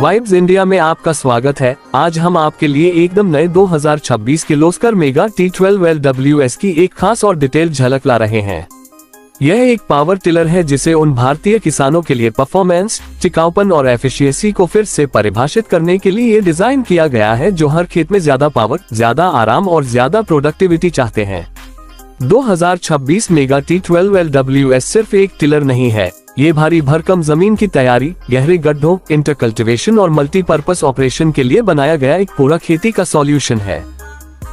Vibes India में आपका स्वागत है। आज हम आपके लिए एकदम नए 2026 किर्लोस्कर मेगा T12LWS की एक खास और डिटेल झलक ला रहे हैं। यह एक पावर टिलर है जिसे उन भारतीय किसानों के लिए परफॉर्मेंस, टिकाऊपन और एफिशिएंसी को फिर से परिभाषित करने के लिए डिजाइन किया गया है, जो हर खेत में ज्यादा पावर, ज्यादा आराम और ज्यादा प्रोडक्टिविटी चाहते हैं। 2026 मेगा T12LWS सिर्फ एक टिलर नहीं है, ये भारी भरकम जमीन की तैयारी, गहरे गड्ढों, इंटरकल्टिवेशन और मल्टीपर्पस ऑपरेशन के लिए बनाया गया एक पूरा खेती का सॉल्यूशन है।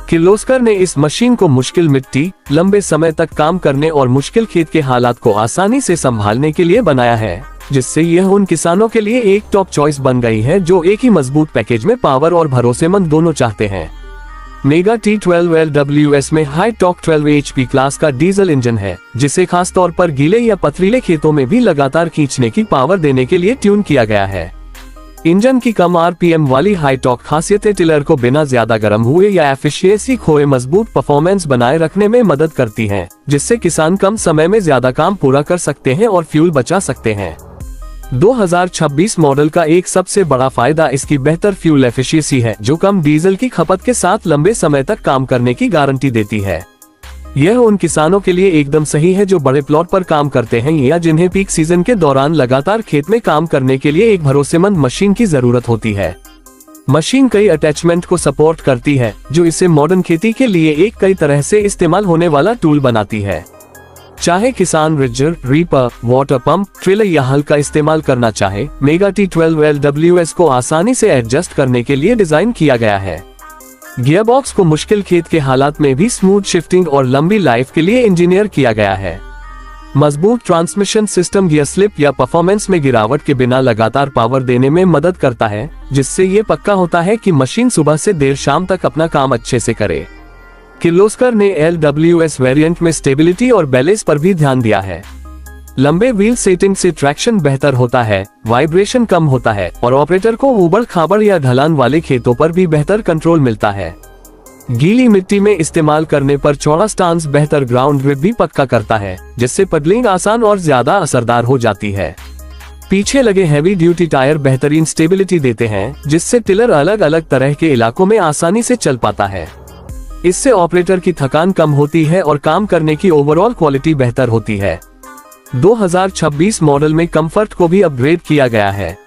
किर्लोस्कर ने इस मशीन को मुश्किल मिट्टी, लंबे समय तक काम करने और मुश्किल खेत के हालात को आसानी से संभालने के लिए बनाया है, जिससे यह उन किसानों के लिए एक टॉप चॉइस बन गई है जो एक ही मजबूत पैकेज में पावर और भरोसेमंद दोनों चाहते हैं। मेगा T12LWS में हाई टॉर्क 12 HP क्लास का डीजल इंजन है, जिसे खास तौर पर गीले या पथरीले खेतों में भी लगातार खींचने की पावर देने के लिए ट्यून किया गया है। इंजन की कम RPM वाली हाई टॉर्क खासियतें टिलर को बिना ज्यादा गर्म हुए या एफिशिएंसी खोए मजबूत परफॉर्मेंस बनाए रखने में मदद करती हैं, जिससे किसान कम समय में ज्यादा काम पूरा कर सकते हैं और फ्यूल बचा सकते हैं। 2026 मॉडल का एक सबसे बड़ा फायदा इसकी बेहतर फ्यूल एफिशिएंसी है, जो कम डीजल की खपत के साथ लंबे समय तक काम करने की गारंटी देती है। यह उन किसानों के लिए एकदम सही है जो बड़े प्लॉट पर काम करते हैं या जिन्हें पीक सीजन के दौरान लगातार खेत में काम करने के लिए एक भरोसेमंद मशीन की जरूरत होती है। मशीन कई अटैचमेंट को सपोर्ट करती है, जो इसे मॉडर्न खेती के लिए एक कई तरह से इस्तेमाल होने वाला टूल बनाती है। चाहे किसान रिजर, रीपर, वाटर पंप, ट्रिलर या हल का इस्तेमाल करना चाहे, मेगा T12LWS को आसानी से एडजस्ट करने के लिए डिजाइन किया गया है। गियरबॉक्स को मुश्किल खेत के हालात में भी स्मूथ शिफ्टिंग और लंबी लाइफ के लिए इंजीनियर किया गया है। मजबूत ट्रांसमिशन सिस्टम गियर स्लिप या परफॉर्मेंस में गिरावट के बिना लगातार पावर देने में मदद करता है, जिससे ये पक्का होता है कि मशीन सुबह से देर शाम तक अपना काम अच्छे से करे। किर्लोस्कर ने LWS वेरिएंट में स्टेबिलिटी और बैलेंस पर भी ध्यान दिया है। लंबे व्हील सेटिंग से ट्रैक्शन बेहतर होता है, वाइब्रेशन कम होता है और ऑपरेटर को ऊबड़ खाबड़ या ढलान वाले खेतों पर भी बेहतर कंट्रोल मिलता है। गीली मिट्टी में इस्तेमाल करने पर चौड़ा स्टांस बेहतर ग्राउंड ग्रिप भी पक्का करता है, जिससे पडलिंग आसान और ज्यादा असरदार हो जाती है। पीछे लगे हैवी ड्यूटी टायर बेहतरीन स्टेबिलिटी देते हैं, जिससे टिलर अलग अलग तरह के इलाकों में आसानी से चल पाता है। इससे ऑपरेटर की थकान कम होती है और काम करने की ओवरऑल क्वालिटी बेहतर होती है। 2026 मॉडल में कंफर्ट को भी अपग्रेड किया गया है।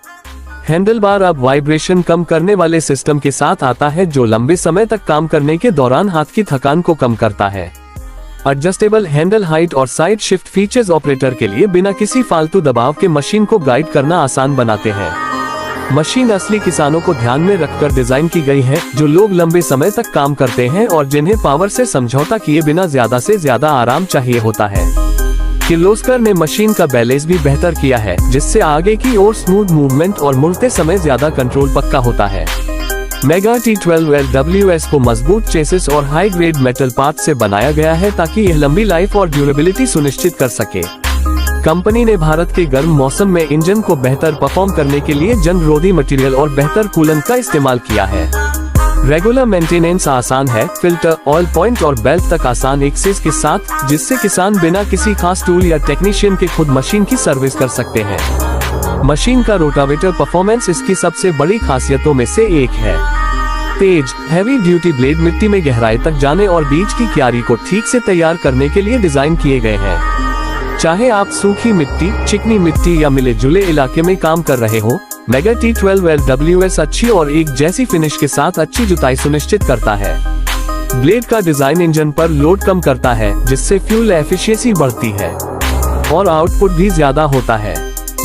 हैंडल बार अब वाइब्रेशन कम करने वाले सिस्टम के साथ आता है, जो लंबे समय तक काम करने के दौरान हाथ की थकान को कम करता है। एडजस्टेबल हैंडल हाइट और साइड शिफ्ट फीचर्स ऑपरेटर के लिए बिना किसी फालतू दबाव के मशीन को गाइड करना आसान बनाते हैं। मशीन असली किसानों को ध्यान में रखकर डिजाइन की गई है, जो लोग लंबे समय तक काम करते हैं और जिन्हें पावर से समझौता किए बिना ज्यादा से ज्यादा आराम चाहिए होता है। किर्लोस्कर ने मशीन का बैलेंस भी बेहतर किया है, जिससे आगे की ओर स्मूथ मूवमेंट और मुड़ते समय ज्यादा कंट्रोल पक्का होता है। मेगा T12LWS को मजबूत चेसिस और हाई ग्रेड मेटल पार्ट से बनाया गया है, ताकि यह लंबी लाइफ और ड्यूरेबिलिटी सुनिश्चित कर सके। कंपनी ने भारत के गर्म मौसम में इंजन को बेहतर परफॉर्म करने के लिए जंग रोधी मटेरियल और बेहतर कूलेंट का इस्तेमाल किया है। रेगुलर मेंटेनेंस आसान है, फिल्टर, ऑयल पॉइंट और बेल्ट तक आसान एक्सेस के साथ, जिससे किसान बिना किसी खास टूल या टेक्नीशियन के खुद मशीन की सर्विस कर सकते हैं। मशीन का रोटावेटर परफॉर्मेंस इसकी सबसे बड़ी खासियतों में से एक है। तेज, हैवी ड्यूटी ब्लेड मिट्टी में गहराई तक जाने और बीज की क्यारी को ठीक से तैयार करने के लिए डिजाइन किए गए हैं। चाहे आप सूखी मिट्टी, चिकनी मिट्टी या मिले जुले इलाके में काम कर रहे हो, मेगा T12LWS अच्छी और एक जैसी फिनिश के साथ अच्छी जुताई सुनिश्चित करता है। ब्लेड का डिजाइन इंजन पर लोड कम करता है, जिससे फ्यूल एफिशिएंसी बढ़ती है और आउटपुट भी ज्यादा होता है।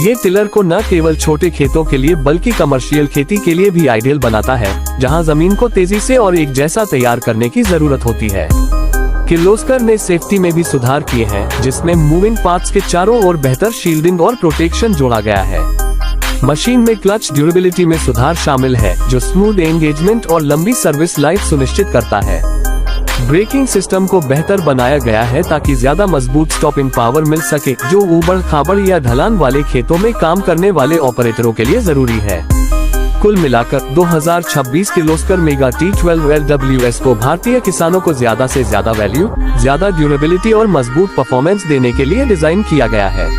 ये टिलर को न केवल छोटे खेतों के लिए बल्कि कमर्शियल खेती के लिए भी आइडियल बनाता है, जहां जमीन को तेजी से और एक जैसा तैयार करने की जरूरत होती है। किर्लोस्कर ने सेफ्टी में भी सुधार किए हैं, जिसमें मूविंग पार्ट्स के चारों ओर बेहतर शील्डिंग और प्रोटेक्शन जोड़ा गया है। मशीन में क्लच ड्यूरेबिलिटी में सुधार शामिल है, जो स्मूथ एंगेजमेंट और लंबी सर्विस लाइफ सुनिश्चित करता है। ब्रेकिंग सिस्टम को बेहतर बनाया गया है ताकि ज्यादा मजबूत स्टॉपिंग पावर मिल सके, जो ऊबड़ खाबड़ या ढलान वाले खेतों में काम करने वाले ऑपरेटरों के लिए जरूरी है। कुल मिलाकर 2026 किर्लोस्कर मेगा T12LWS को भारतीय किसानों को ज्यादा से ज्यादा वैल्यू, ज्यादा ड्यूरेबिलिटी और मजबूत परफॉर्मेंस देने के लिए डिजाइन किया गया है।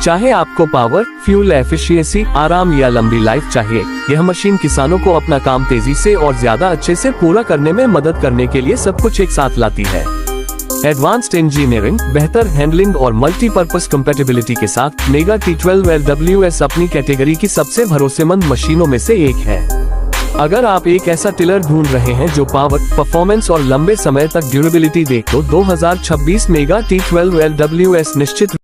चाहे आपको पावर, फ्यूल एफिशिएंसी, आराम या लंबी लाइफ चाहिए, यह मशीन किसानों को अपना काम तेजी से और ज्यादा अच्छे से पूरा करने में मदद करने के लिए सब कुछ एक साथ लाती है। एडवांस्ड इंजीनियरिंग, बेहतर हैंडलिंग और मल्टीपर्पज कंपैटिबिलिटी के साथ मेगा T12 LWS अपनी कैटेगरी की सबसे भरोसेमंद मशीनों में से एक है। अगर आप एक ऐसा टिलर ढूंढ रहे हैं जो पावर, परफॉर्मेंस और लंबे समय तक ड्यूरेबिलिटी दे, तो 2026 मेगा T12 LWS निश्चित